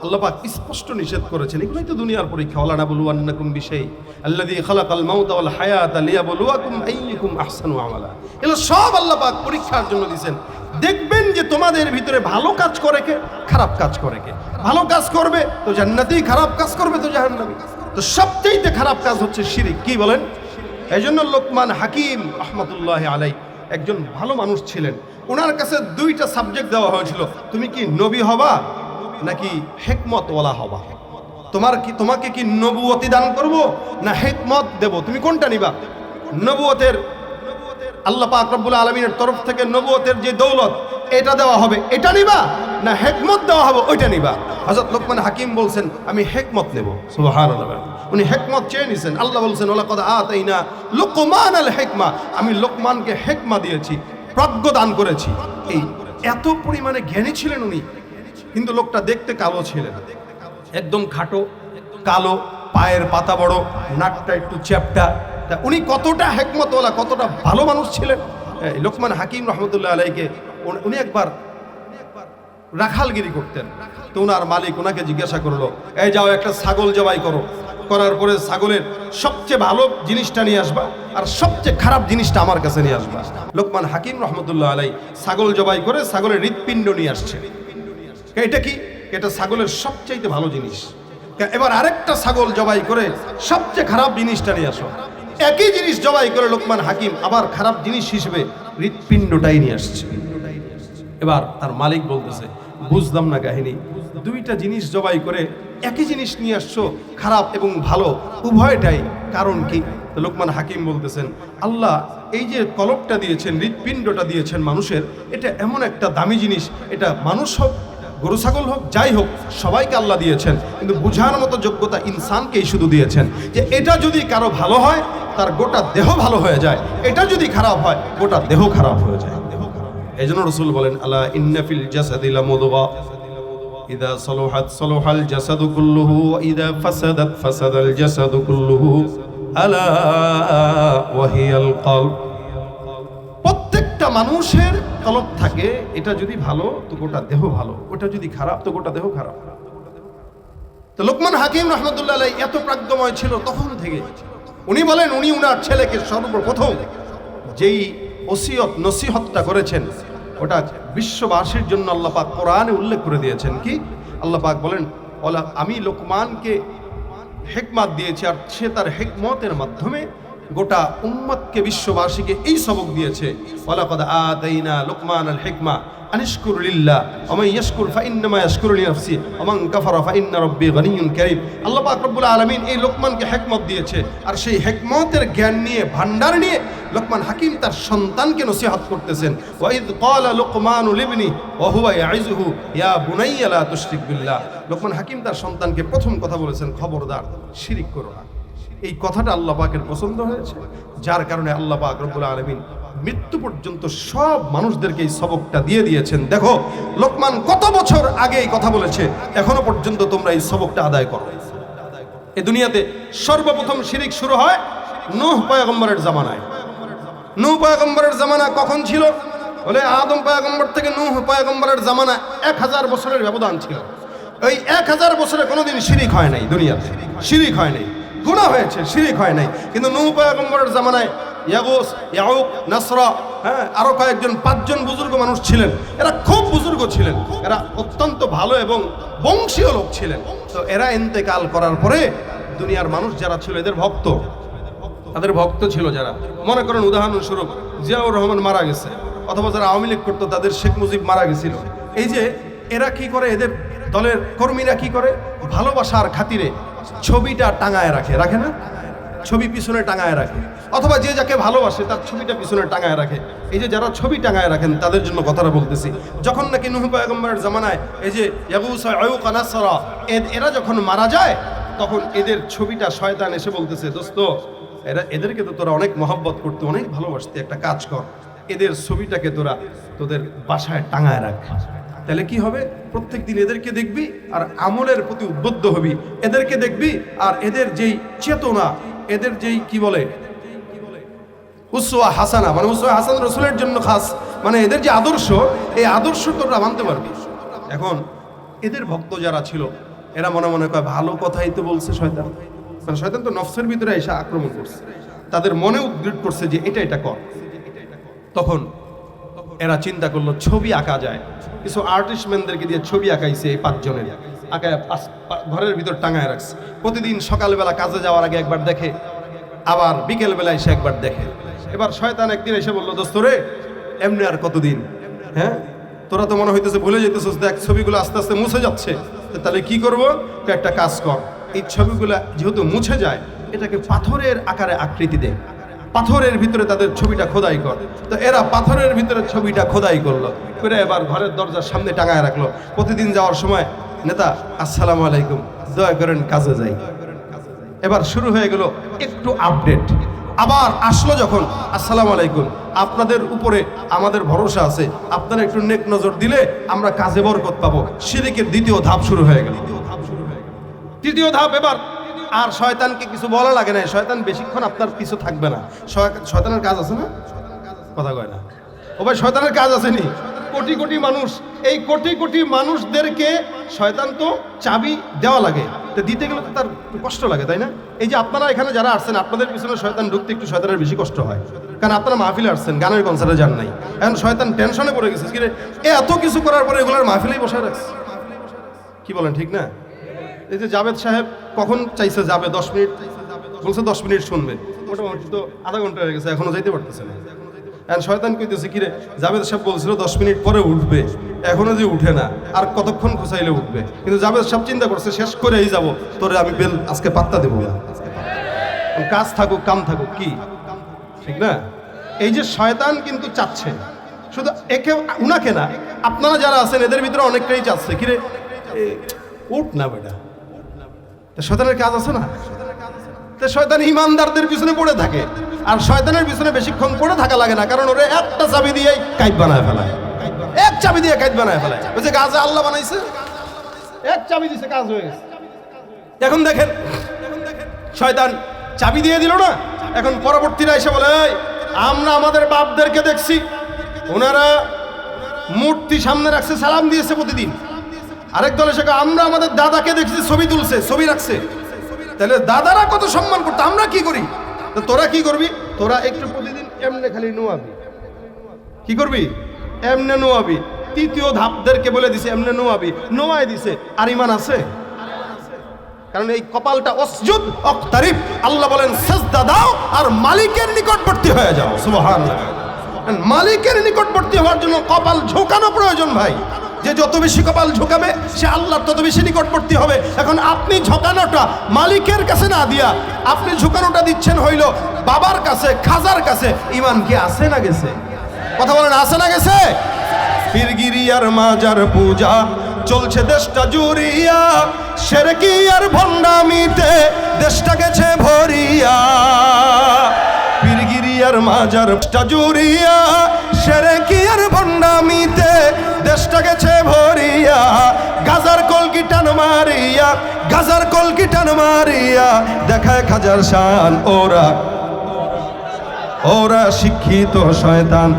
আল্লাহ পাক স্পষ্ট নিষেধ করেছেন। এগুলোই তো দুনিয়ার পরীক্ষা। ওয়ালা নাবলুওয়ান্নাকুম বিশাই আল্লাযী খালাকাল মাউতা ওয়াল হায়াতা লিয়াবলুয়াকুম আইয়ুকুম আহসানু আমালা। এগুলো সব আল্লাহ পাক পরীক্ষার জন্য দিয়েছেন। দেখবেন যে তোমাদের ভিতরে ভালো কাজ করে কে, খারাপ কাজ করে কে। ভালো কাজ করবে তো জান্নাতি, খারাপ কাজ করবে তো জাহান্নামী। তো সবচেয়ে খারাপ কাজ হচ্ছে শিরিক। কি বলেন? এই জন্য লোকমান হাকিম রাহমাতুল্লাহি আলাইহি একজন ভালো মানুষ ছিলেন। ওনার কাছে দুইটা সাবজেক্ট দেওয়া হয়েছিল, তুমি কি নবী হবা নাকি হিকমতওয়ালা হবা? তোমাকে কি নবুয়তি দান করব না হিকমত দেব? তুমি কোনটা নিবা? নবুয়তের আল্লাহ পাক রব্বুল আলামিনের তরফ থেকে নবুয়তের যে দৌলত এটা দেওয়া হবে, এটা নিবা না হিকমত দেওয়া হবে ওইটা নিবা? হযরত লোকমান হাকিম বলছেন আমি হিকমত নেব। সুবহানাল্লাহ। উনি হিকমত চেয়ে নিছেন। আল্লাহ বলছেন ওয়ালাকাদ আতাইনা লুকমানাল হিকমা, আমি লোকমানকে হিকমা দিয়েছি, প্রজ্ঞা দান করেছি। এই এত পরিমাণে জ্ঞানী ছিলেন উনি। কিন্তু লোকটা দেখতে কালো ছিলেন, একদম খাটো, কালো, পায়ের পাতা বড়, নাকটা একটু চ্যাপটা। তা উনি কতটা হিকমতওয়ালা, কতটা ভালো মানুষ ছিলেন। লোকমান হাকিম রহমতুল্লাহ আলাইকে উনি একবার রাখালগিরি করতেন। তো ওনার মালিক ওনাকে জিজ্ঞাসা করলো, এই যাও একটা ছাগল জবাই করো, করার পরে ছাগলের সবচেয়ে ভালো জিনিসটা নিয়ে আসবা আর সবচেয়ে খারাপ জিনিসটা আমার কাছে নিয়ে আসবা। লোকমান হাকিম রহমতুল্লাহ আলাই ছাগল জবাই করে ছাগলের হৃৎপিণ্ড নিয়ে আসছে। এটা কি? এটা ছাগলের সবচেয়ে ভালো জিনিস। এবার আরেকটা ছাগল জবাই করে সবচেয়ে খারাপ জিনিসটা নিয়ে আসো। একই জিনিস জবাই করে লোকমান হাকিম আবার খারাপ জিনিস হিসেবে হৃৎপিণ্ডটাই নিয়ে আসছে। এবার তার মালিক বলতেছে, বুঝলাম না কাহিনী, দুইটা জিনিস জবাই করে একই জিনিস নিয়ে আসছো, খারাপ এবং ভালো উভয়টাই, কারণ কি? তো লোকমান হাকিম বলতেছেন, আল্লাহ এই যে কলবটা দিয়েছেন, হৃৎপিণ্ডটা দিয়েছেন মানুষের, এটা এমন একটা দামি জিনিস, এটা মানুষ হোক, গরু ছাগল হোক, যাই হোক, সবাইকে আল্লাহ দিয়েছেন, কিন্তু বুঝার মতো যোগ্যতা ইনসানকেই শুধু দিয়েছেন। যে এটা যদি কারো ভালো হয় তার গোটা দেহ ভালো হয়ে যায়, এটা যদি খারাপ হয় গোটা দেহ খারাপ হয়ে যায়। এই জন্য রাসূল বলেন, আলা ইন্না ফিল জাসাদি লামুদগা ইযা সালাহাত সালাহাল জাসাদু কুল্লুহু ওয়া ইযা ফাসাদাত ফাসাদাল জাসাদু কুল্লুহু আলা ওয়া হিয়াল কলব। প্রত্যেকটা মানুষের কলব থাকে, এটা যদি ভালো তো গোটা দেহ ভালো, ওটা যদি খারাপ তো গোটা দেহ খারাপ। তো লোকমান হাকিম রহমতুল্লাহ আলাইহি এত প্রাজ্ঞময় ছিল তখন থেকে। উনি বলেন, উনি উনার ছেলেকে সর্বপ্রথম যেই ওসিয়ত নসিহতটা করেছেন ওটা বিশ্ববাসীর জন্য আল্লাহ পাক কোরআনে উল্লেখ করে দিয়েছেন। কি? আল্লাহ পাক বলেন, ওলা আমি লোকমানকে হিকমত দিয়েছি, আর সে তার হিকমতের মাধ্যমে গোটা উম্মতকে, বিশ্ববাসীকে এই সবক দিয়েছে। ওয়ালাকাদ আতাইনা লুকমানাল হিকমা আনিশকুর লিল্লাহ ওয়া মান ইয়াশকুর ফাইন্নামা ইয়াশকুরু লিনাফসি ওয়া মান কাফারা ফাইন্না রাব্বি গনিয়্যুন কারীম। আল্লাহ পাক রব্বুল আলামিন এই লোকমানকে হিকমত দিয়েছে, আর সেই হিকমতের জ্ঞান নিয়ে, ভান্ডার নিয়ে লোকমান হাকিম তার সন্তানকে নসিহত করতেছেন। ওয়া ইয ক্বালা লুকমানু লিবনি ওয়া হুয়া ইয়াইযুহু ইয়া বুনাইয়া লা তুশরিক বিল্লাহ। লোকমান হাকিম তার সন্তানকে প্রথম কথা বলেছেন, খবরদার শিরিক করো না। এই কথাটা আল্লাহ পাকের পছন্দ হয়েছে, যার কারণে আল্লাহ পাক রব্বুল আলামিন মৃত্যু পর্যন্ত সব মানুষদেরকে এই সবকটা দিয়ে দিয়েছেন। দেখো লোকমান কত বছর আগে এই কথা বলেছে, এখনো পর্যন্ত তোমরা এই সবকটা আদায় করো। এই দুনিয়াতে সর্বপ্রথম শিরিক শুরু হয় নূহ পয়গম্বরের জামানায়। নূহ পয়গম্বরের জামানা কখন ছিল? বলে আদম পয়গম্বর থেকে নূহ পয়গম্বরের জামানা 1000 বছরের ব্যবধান ছিল। ওই 1000 বছরে কোনোদিন শিরিক হয় নাই, দুনিয়াতে শিরিক হয় নাই, গুনাহ হয়েছে, শিরিক হয় নাই। কিন্তু নূহ পয়গম্বরের জামানায় ইয়াগুস, ইয়াউক, নাসরা, হ্যাঁ, আরো কয়েকজন 5 জন বুজুর্গ মানুষ ছিলেন, এরা খুব বুজুর্গ ছিলেন, এরা অত্যন্ত ভালো এবং বংশীয় লোক ছিলেন। তো এরা ইন্তেকাল করার পরে দুনিয়ার মানুষ যারা ছিল এদের ভক্ত, তাদের ভক্ত ছিল যারা, মনে করেন উদাহরণস্বরূপ জিয়াউর রহমান মারা গেছে, অথবা যারা আওয়ামী লীগ করতো তাদের শেখ মুজিব মারা গেছিল, এই যে এরা কি করে, এদের দলের কর্মীরা কি করে, ভালোবাসার খাতিরে ছবিটা টাঙায় রাখে, রাখে না, ছবি পিছনে টাঙায় রাখে, অথবা যে যাকে ভালোবাসে তার ছবিটা পিছনে টাঙায় রাখে। এই যে যারা ছবি টাঙায় রাখেন তাদের জন্য কথাটা বলতেছি। যখন নাকি নূহ পয়গম্বরের জামানায় এই যে ইয়াগুসা আয়ুকা নাসরা, এরা যখন মারা যায় তখন এদের ছবিটা শয়তান এসে বলতেছে, দোস্ত এদেরকে তো তোরা অনেক মহব্বত করতে, অনেক ভালোবাসতে, একটা কাজ কর, এদের ছবিটাকে তোরা তোদের বাসায় টাঙায় রাখ। তাহলে কি হবে, প্রত্যেক দিন এদেরকে দেখবি আর আমলের প্রতি উদ্বুদ্ধ হবি, এদেরকে দেখবি আর এদের যেই চেতনা, এদের যেই কি বলে উসওয়া হাসানা, মানে উসওয়া হাসান রাসূলের জন্য খাস, মানে এদের যে আদর্শ, এই আদর্শ তোরা মানতে পারবি। এখন এদের ভক্ত যারা ছিল এরা মনে মনে কয় ভালো কথাই তো বলছে শয়তান, মানে শয়তান তো নফসের ভিতরে এসে আক্রমণ করছে, তাদের মনে উদ্গ্রীব করছে যে এটা কর। তখন এরা চিন্তা করলো ছবি আঁকা যায়, কিছু আর্টিস্টম্যানদেরকে দিয়ে ছবি আঁকাইছে, এই 5 জনের আঁকায় ঘরের ভিতর টাঙায় রাখছে। প্রতিদিন সকালবেলা কাজে যাওয়ার আগে একবার দেখে, আবার বিকেল বেলায় সে একবার দেখে। এবার শয়তান একদিন এসে বললো, দোস্ত রে এমনি আর কতদিন, হ্যাঁ তোরা তো মনে হইতেছে ভুলে যেতেছিস, দেখ ছবিগুলো আস্তে আস্তে মুছে যাচ্ছে, তাহলে কি করবো, একটা কাজ কর, এই ছবিগুলো যেহেতু মুছে যায় এটাকে পাথরের আকারে আকৃতি দে, পাথরের ভিতরে তাদের ছবিটা খোদাই কর। তো এরা পাথরের ভিতরে ছবিটা খোদাই করলো, করে এবার ঘরের দরজার সামনে টাঙায় রাখলো। প্রতিদিন যাওয়ার সময়, নেতা আসসালামু আলাইকুম, দয়া করেন কাজে যাই। এবার শুরু হয়ে গেল একটু আপডেট, আবার আসলো যখন, আসসালামু আলাইকুম, আপনাদের উপরে আমাদের ভরসা আছে, আপনারা একটু নেক নজর দিলে আমরা কাজে বরকত পাবো। শিরকের দ্বিতীয় ধাপ শুরু হয়ে গেল। তৃতীয় ধাপ, এবার আর শয়তানকে কিছু বলা লাগে না, শয়তান বেশিক্ষণ আপনার পিছু থাকবে না। শয়তানের কাজ আছে না, কথা কয় না ও ভাই, শয়তানের কাজ আসেনি, কোটি কোটি মানুষ, এই কোটি কোটি মানুষদেরকে শয়তান তো চাবি দেওয়া লাগে, তো দিতে গেলে তো তার কষ্ট লাগে, তাই না? এই যে আপনারা এখানে যারা আসছেন, আপনাদের পিছনে শয়তান ঢুকতে একটু শয়তানের বেশি কষ্ট হয়, কারণ আপনারা মাহফিলে আসছেন, গানের কনসার্টে যান নাই। এখন শয়তান টেনশনে পড়ে গেছে, কি রে এত কিছু করার পরে এগুলোর মাহফিলেই বসে রাখছে, কি বলেন ঠিক না? এই যে জাভেদ সাহেব কখন চাইছে যাবে, 10 মিনিট বলছে, 10 মিনিট শুনবে, মোটামুটি তো আধা ঘন্টা হয়ে গেছে, এখনো যাইতে পারতেছে না। এখন শয়তান কইতেছে, কিরে জাভেদ সাহেব বলছিল 10 মিনিট পরে উঠবে, এখনো যে উঠে না, আর কতক্ষণ খুঁচাইলে উঠবে। কিন্তু জাভেদ সাহেব চিন্তা করছে, শেষ করেই যাব, তোরে আমি বেল আজকে পাত্তা দেবো না, কাজ থাকুক কাম থাকুক, কি ঠিক না? এই যে শয়তান কিন্তু চাচ্ছে, শুধু একে উনাকে না, আপনারা যারা আছেন এদের ভিতরে অনেকটাই চাচ্ছে, কিরে উঠ না বেটা, শয়তানের কাজ আছে না। তো শয়তান ইমানদারদের পিছনে পড়ে থাকে, আর শয়তানের পিছনে বেশিক্ষণ পড়ে থাকা লাগে না, কারণ ওরে একটা চাবি দিয়ে কাইট বানায় ফেলায়, এক চাবি দিয়ে কাইট বানায় ফেলায়। ওই যে গাছে আল্লাহ বানাইছে, এক চাবি দিছে, কাজ হয়ে গেছে। এখন দেখেন শয়তান চাবি দিয়ে দিল না, এখন পরবর্তীরা এসে বলে, আমরা আমাদের বাপদেরকে দেখছি ওনারা মূর্তি সামনে রাখছে, সালাম দিয়েছে প্রতিদিন। আরেক দল এসে আমরা আমাদের দাদাকে দেখছি ছবি তুলছে, ছবি রাখছে, তাহলে দাদারা কত সম্মান করতো, আমরা কি করি? তো তোরা কি করবি, তোরা একটু প্রতিদিন এমনে খালি নোয়াবি, কি করবি, এমনে নোয়াবি। তৃতীয় ধাপদেরকে বলে দিছে এমনে নোয়াবি, নোয়াই দিছে, আর ইমান আছে? কারণ এই কপালটা অসজুদ অক্তারিব, আল্লাহ বলেন সিজদা দাও আর মালিকের নিকটবর্তী হয়ে যাও। সুবহানাল্লাহ, মালিকের নিকটবর্তী হওয়ার জন্য কপাল ঝোঁকানো প্রয়োজন ভাই। যে যত বেশি কপাল ঝোঁকাবে সে আল্লাহর তত বেশি নিকটবর্তী হবে। এখন আপনি ঝোঁকানোটা মালিকের কাছে না দিয়া আপনি ঝোঁকানোটা দিচ্ছেন হইল বাবার কাছে, খাজার কাছে। ইমান কি আছে না গেছে? কথা বলেন, আছে না গেছে? পীরগিরি আর মাজার পূজা চলছে দেশটা জুড়িয়া, শিরকি আর ভণ্ডামিতে দেশটা গেছে ভরিয়া। পীরগিরি আর মাজার জুড়িয়া, শিরকি আর ভণ্ডামিতে দেশটা গেছে ভরিয়া। গাজার কলকি টান মারিয়া, গাজার কলকি টান মারিয়া দেখায় খাজার শান। ওরা শিক্ষিত শয়তান,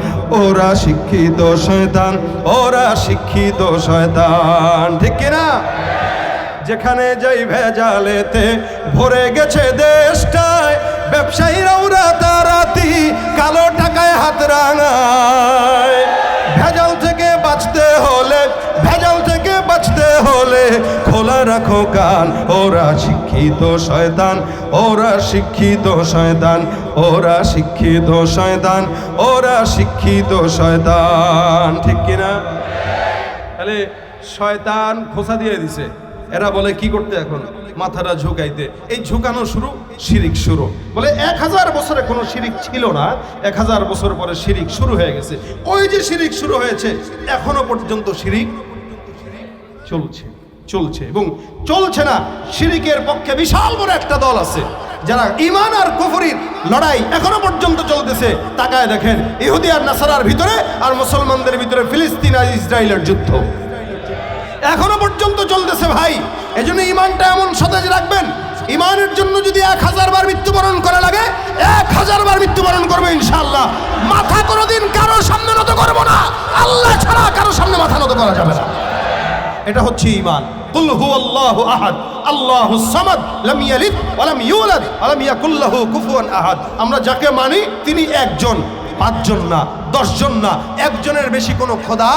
ওরা শিক্ষিত শয়তান, ওরা শিক্ষিত শয়তান, ঠিক কিনা? যেখানে যাই ভেজালেতে ভরে গেছে দেশটায়, ব্যবসায়ীরা রাতারাতি কালো টাকায় হাত রাঙা। রাখো কান, ওরা শিক্ষিত শয়তান, ওরা শিক্ষিত শয়তান, ওরা শিক্ষিত শয়তান, ওরা শিক্ষিত শয়তান। ঠিক কিনা? তাহলে শয়তান খোঁচা দিয়ে দিছে, এরা বলে কি করতে এখন? মাথাটা ঝুঁকাইতে। এই ঝুঁকানো শুরু, শিরিক শুরু। বলে 1000 বছরে কোনো শিরিক ছিল না, 1000 বছর পরে শিরিক শুরু হয়ে গেছে। ওই যে শিরিক শুরু হয়েছে, এখনো পর্যন্ত শিরিক চলছে চলছে এবং চলছে না। শিরিকের পক্ষে বিশাল বড় একটা দল আছে, যারা ঈমান আর কুফরির লড়াই এখনো পর্যন্ত চলতেছে। তাকায় দেখেন, ইহুদি আর নাসারার ভিতরে আর মুসলমানদের ভিতরে ফিলিস্তিন আর ইসরায়েলের যুদ্ধ এখনো পর্যন্ত চলতেছে ভাই। এজন্য ঈমানটা এমন সতেজ রাখবেন, ঈমানের জন্য যদি 1000 বার মৃত্যুবরণ করা লাগে 1000 বার মৃত্যুবরণ করবো ইনশাআল্লাহ। মাথা কোনোদিন কারোর সামনে নত করবো না, আল্লাহ ছাড়া কারোর সামনে মাথা নত করা যাবে না। এটা হচ্ছে ঈমান। কুল হুয়াল্লাহু আহাদ আল্লাহুস সামাদ লাম ইয়ালিদ ওয়া লাম ইউলাদ ওয়া লাম ইয়াকুল লাহু কুফুয়ান আহাদ। আমরা যাকে মানি তিনি একজন, 5 জন না, 10 জন না, একজনের বেশি কোনো খোদা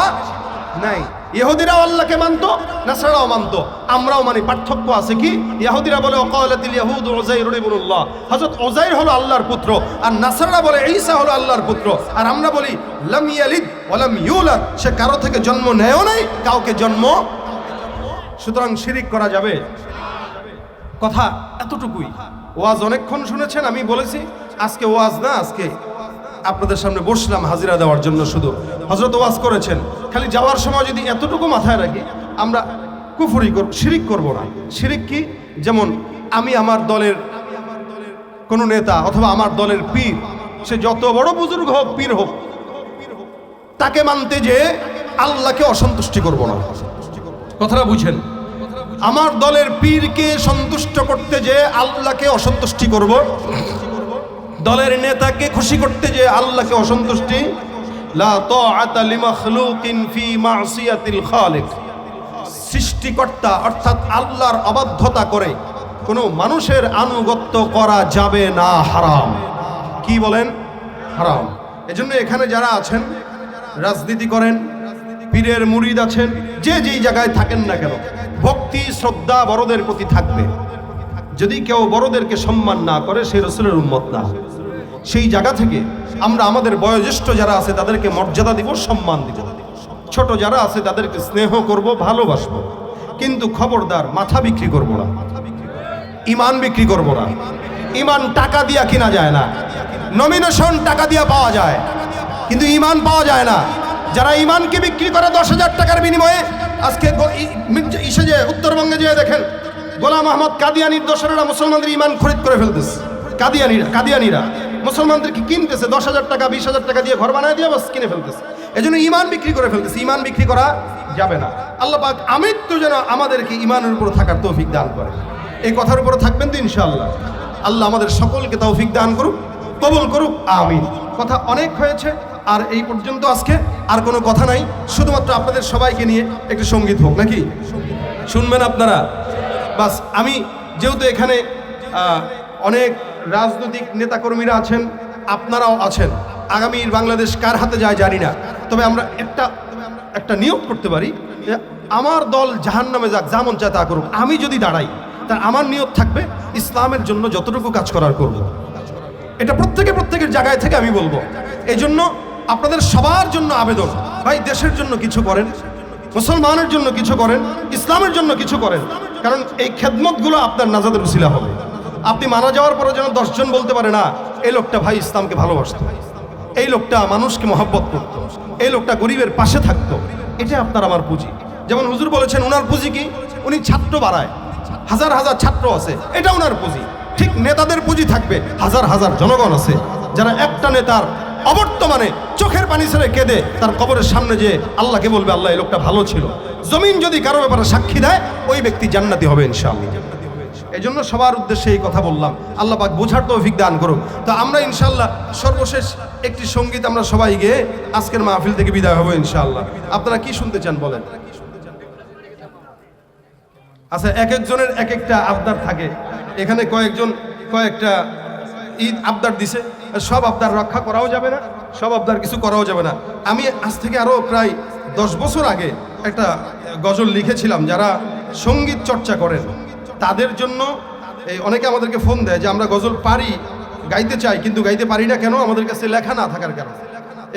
নাই। ইহুদিরাও আল্লাহকে মানতো, নাসারাও মানতো, আমরাও মানি। পার্থক্য আছে কি? ইহুদিরা বলে ওয়াকালাতিল ইয়াহুদু উযাইরুন ইবনুল্লাহ, হযরত উযাইর হলো আল্লাহর পুত্র, আর নাসারারা বলে ঈসা হলো আল্লাহর পুত্র। আর আমরা বলি লাম ইয়ালিদ ওয়া লাম ইউলাদ, সে কারো থেকে জন্ম নেয়ও নাই, কাউকে জন্ম। সুতরাং শিরিক করা যাবে? কথা এতটুকুই। ওয়াজ অনেকক্ষণ শুনেছেন, আমি বলেছি আজকে ওয়াজ না, আজকে আপনাদের সামনে বসলাম হাজিরা দেওয়ার জন্য। শুধু হযরত ওয়াজ করেছেন, খালি যাওয়ার সময় যদি এতটুকু মাথায় রাখি, আমরা কুফরি করব, শিরিক করব না। শিরিক কি? যেমন আমি আমার দলের কোনো নেতা অথবা আমার দলের পীর, সে যত বড় বুজুর্গ হোক, পীর হোক, তাকে মানতে যে আল্লাহকে অসন্তুষ্টি করব না। কথাটা বুঝেন? আমার দলের পীরকে সন্তুষ্ট করতে যে আল্লাহকে অসন্তুষ্টি করব, দলের নেতাকে খুশি করতে যে আল্লাহকে অসন্তুষ্টি। লা তাআতা লিমাখলুকিন ফি মাসিয়াতিল খালিক, সৃষ্টিকর্তা অর্থাৎ আল্লাহর অবাধ্যতা করে কোনো মানুষের আনুগত্য করা যাবে না, হারাম। কি বলেন? হারাম। এজন্য এখানে যারা আছেন, রাজনীতি করেন, পীরের মুরিদ আছেন, যে যেই জায়গায় থাকেন না কেন, ভক্তি শ্রদ্ধা বড়দের প্রতি থাকবে। যদি কেউ বড়দেরকে সম্মান না করে, সে রাসূলের উম্মত না। সেই জায়গা থেকে আমরা আমাদের বয়োজ্যেষ্ঠ যারা আছে তাদেরকে মর্যাদা দিব, সম্মান দিব। ছোট যারা আছে তাদেরকে স্নেহ করব, ভালোবাসবো। কিন্তু খবরদার মাথা বিক্রি করব না, ঈমান বিক্রি করব না। ঈমান টাকা দিয়া কিনা যায় না, নমিনেশন টাকা দিয়া পাওয়া যায়, কিন্তু ঈমান পাওয়া যায় না। যারা ঈমানকে বিক্রি করে 10,000 টাকার বিনিময়ে, আজকে ইসে যে উত্তরবঙ্গে যেয়ে দেখেন, গোলাম আহমদ কাদিয়ানির দোসরেরা মুসলমানদের ঈমান খরিদ করে ফেলতেছে। কাদিয়ানিরা মুসলমানদেরকে কিনতেছে, 10,000 টাকা 20,000 টাকা দিয়ে ঘর বানায় দিয়ে বাস কিনে ফেলতেছে। এজন্য ঈমান বিক্রি করে ফেলতেছে। ঈমান বিক্রি করা যাবে না। আল্লাহ পাক আমৃত্যু যেন আমাদেরকে ঈমানের উপর থাকার তৌফিক দান করে। এই কথার উপর থাকবেন তো ইনশাআল্লাহ? আল্লাহ আমাদের সকলকে তৌফিক দান করুক, কবুল করুক, আমিন। কথা অনেক হয়েছে, আর এই পর্যন্ত আজকে আর কোনো কথা নাই। শুধুমাত্র আপনাদের সবাইকে নিয়ে একটু সঙ্গীত হোক, নাকি শুনবেন আপনারা? বাস, আমি যেহেতু এখানে অনেক রাজনৈতিক নেতাকর্মীরা আছেন, আপনারাও আছেন, আগামীর বাংলাদেশ কার হাতে যায় জানি না, তবে আমরা একটা নিয়োগ করতে পারি, আমার দল জাহান্নামে যাক, যেমন চায় তা করুক, আমি যদি দাঁড়াই, তা আমার নিয়ত থাকবে ইসলামের জন্য যতটুকু কাজ করার করব। এটা প্রত্যেকের জায়গায় থেকে আমি বলবো। এই জন্য আপনাদের সবার জন্য আবেদন, ভাই দেশের জন্য কিছু করেন, মুসলমানের জন্য কিছু করেন, ইসলামের জন্য কিছু করেন। কারণ এই খেদমতগুলো আপনার নাজাদের উসিলা হবে। আপনি মারা যাওয়ার পরে যেন 10 জন বলতে পারে, না এই লোকটা ভাই ইসলামকে ভালোবাসতো, এই লোকটা মানুষকে মহব্বত করত, এই লোকটা গরিবের পাশে থাকতো। এটা আপনার আমার পুঁজি। যেমন হুজুর বলেছেন, ওনার পুঁজি কি? উনি ছাত্র বাড়ায়, হাজার হাজার ছাত্র আছে, এটা ওনার পুঁজি। ঠিক নেতাদের পুঁজি থাকবে, হাজার হাজার জনগণ আছে, যারা একটা নেতার অবর্তমানে চোখের পানি ছেড়ে কেঁদে তার কবরের সামনে যে আল্লাহকে বলবে, আল্লাহ এই লোকটা ভালো ছিল। জমিন যদি কারো ব্যাপারে সাক্ষী দেয়, ওই ব্যক্তি জান্নাতি হবে ইনশাআল্লাহ। এই জন্য সবার উদ্দেশ্যে এই কথা বললাম। আল্লাহ পাক বোঝার তৌফিক দান করুক। তো আমরা ইনশাআল্লাহ সর্বশেষ একটি সঙ্গীত আমরা সবাই গিয়ে আজকের মাহফিল থেকে বিদায় হবো ইনশাআল্লাহ। আপনারা কি শুনতে চান বলেন? আচ্ছা, এক একজনের এক একটা আবদার থাকে। এখানে কয়েকটা ঈদ আবদার দিছে, সব আবদার রক্ষা করাও যাবে না, সব আবদার কিছু করাও যাবে না। আমি আজ থেকে আরও প্রায় 10 বছর আগে একটা গজল লিখেছিলাম, যারা সঙ্গীত চর্চা করেন তাদের জন্য এই অনেকে আমাদেরকে ফোন দেয় যে আমরা গজল পারি, গাইতে চাই, কিন্তু গাইতে পারি না কেন? আমাদের কাছে লেখা না থাকার কারণে।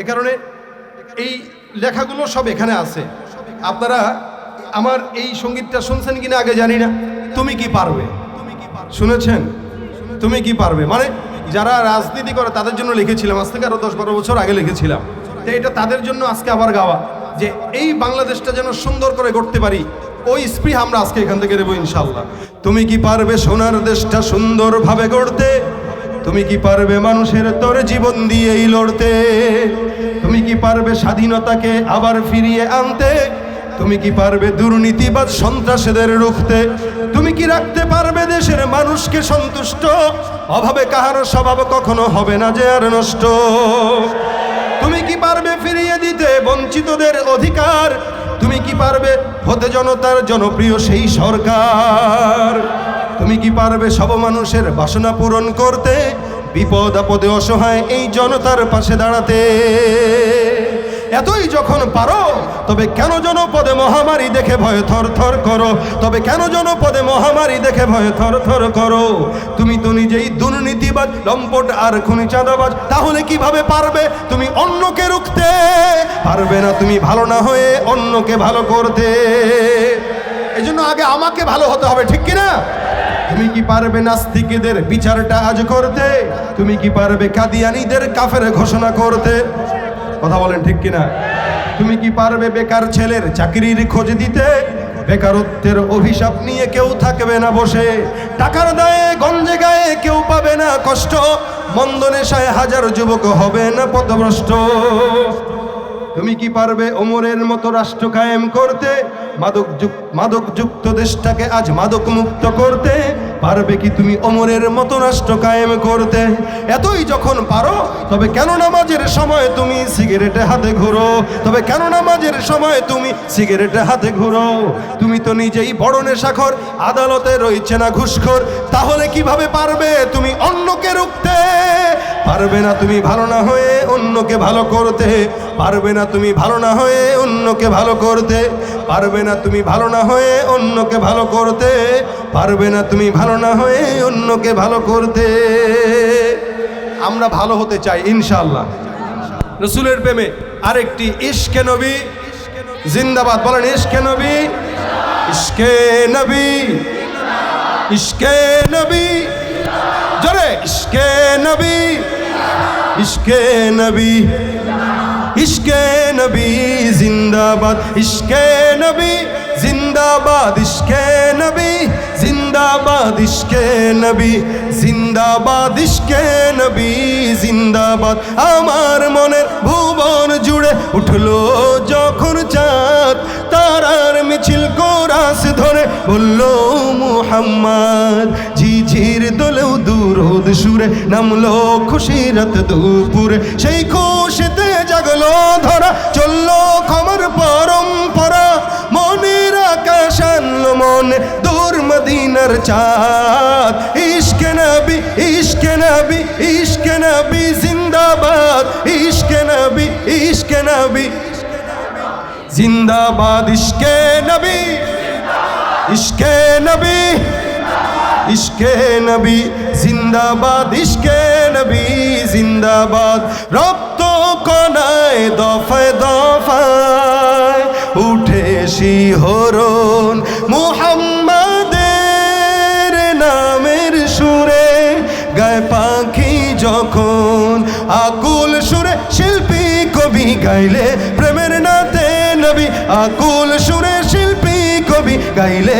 এ কারণে এই লেখাগুলো সব এখানে আছে। আপনারা আমার এই সঙ্গীতটা শুনছেন কিনা আগে জানি না। তুমি কি পারবে শুনেছেন? তুমি কি পারবে মানে যারা রাজনীতি করে তাদের জন্য লিখেছিলাম, আজ থেকে আরো 10-12 বছর আগে লিখেছিলাম। তো এটা তাদের জন্য আজকে আবার গাওয়া, যে এই বাংলাদেশটা যেন সুন্দর করে গড়তে পারি, ওই স্পৃহা আমরা আজকে এখান থেকে দেবো ইনশাল্লাহ। তুমি কি পারবে সোনার দেশটা সুন্দরভাবে গড়তে? তুমি কি পারবে মানুষের তরে জীবন দিয়েই লড়তে? তুমি কি পারবে স্বাধীনতাকে আবার ফিরিয়ে আনতে? তুমি কি পারবে দুর্নীতিবাদ সন্ত্রাসীদের রুখতে? তুমি কি রাখতে পারবে দেশের মানুষকে সন্তুষ্ট? অভাবে কাহারো স্বভাব কখনো হবে না যে আর নষ্ট। তুমি কি পারবে ফিরিয়ে দিতে বঞ্চিতদের অধিকার? তুমি কি পারবে হতে জনতার জনপ্রিয় সেই সরকার? তুমি কি পারবে সব মানুষের বাসনা পূরণ করতে? বিপদ আপদে অসহায় এই জনতার পাশে দাঁড়াতে? এতই যখন পারো তবে কেন জনপদে মহামারী দেখে ভয়ে থর থর করো? তবে কেন জনপদে মহামারী দেখে ভয়ে থর থর করো? তুমি তো নিজেই দুর্নীতিবাজ, লম্পট আর খুনি চাঁদাবাজ, তাহলে কিভাবে পারবে তুমি অন্যকে রুখতে? পারবে না তুমি ভালো না হয়ে অন্যকে ভালো করতে। এই জন্য আগে আমাকে ভালো হতে হবে, ঠিক কিনা? তুমি কি পারবে নাস্তিকদের বিচারটা আজ করতে? তুমি কি পারবে কাদিয়ানীদের কাফের ঘোষণা করতে? কথা বলেন ঠিক কিনা? তুমি কি পারবে বেকার ছেলের চাকরির খোঁজ দিতে? বেকারত্বের অভিশাপ নিয়ে কেউ থাকবে না বসে, টাকার দায়ে গঞ্জে গায়ে কেউ পাবে না কষ্ট, মন্দ নেশায় হাজার যুবক হবে না পথভ্রষ্ট। তুমি কি পারবে ওমরের মতো রাষ্ট্র কায়েম করতে? মাদকযুক্ত দেশটাকে আজ মাদক মুক্ত করতে? পারবে কি তুমি ওমরের মতো রাষ্ট্র কায়েম করতে? এতই যখন পারো তবে কেন নামাজের সময় তুমি সিগারেটে হাতে ঘুরো? তবে কেন নামাজের সময় তুমি সিগারেটে হাতে ঘুরো? তুমি তো নিজেই বড় নেশাখোর, আদালতে রয়েছে না ঘুষখোর, তাহলে কিভাবে পারবে তুমি অন্যকে রুখতে? পারবে না তুমি ভালো না হয়ে অন্যকে ভালো করতে। পারবে না তুমি ভালো না হয়ে অন্যকে ভালো করতে। পারবে না তুমি ভালো না হয়ে অন্যকে ভালো করতে। পারবে না তুমি ভালো না হয়ে অন্যকে ভালো করতে। আমরা ভালো হতে চাই ইনশাআল্লাহ। রসুলের প্রেমে আরেকটি ইশকে নবী জিন্দাবাদ, বলেন ইশকে নবী, ইশকে নবী, ইশকে নবী, জোরে ইশকে নবী, ইশকে নবী, ইশকে নবী জিন্দাবাদ, ইশকে নবী জিন্দাবাদ, ইশকে নবী জিন্দাবাদ, ইশকে নবী জিন্দাবাদ, ইশকে নবী জিন্দাবাদ। আমার মনের ভুবন জুড়ে উঠলো যখন চাঁদ, তারার মিছিল কোরাস ধরে বললো মুহাম্মদ। ঝিঝির দোলেও দুরুদ সুরে নামলো খুশিরাত দুপুরে, সেই খুশিতে জাগলো ধরা, চললো খবর পরম্পরা, মনের আকাশ আনলো মনে দূর মদিনার চাঁদ। ইশকে নবী, ইশকে নবী, ইশকে নবী জিন্দাবাদ, ইশকে নবী, ইশকে নবী জিন্দাবাদ, ইশকে নবী, ইশকে নবী, ইশকে নবী জিন্দাবাদ, ইশকে নবী জিন্দাবাদ। রক্ত কণায় দফায় দফায় উঠে শিহরণ মুহাম্মাদের নামের সুরে, গায় পাখি যখন আকুল সুরে, শিল্পী কবি গাইলে প্রেমের নাতে নবী, আকুল সুরে শিল্পী কবি গাইলে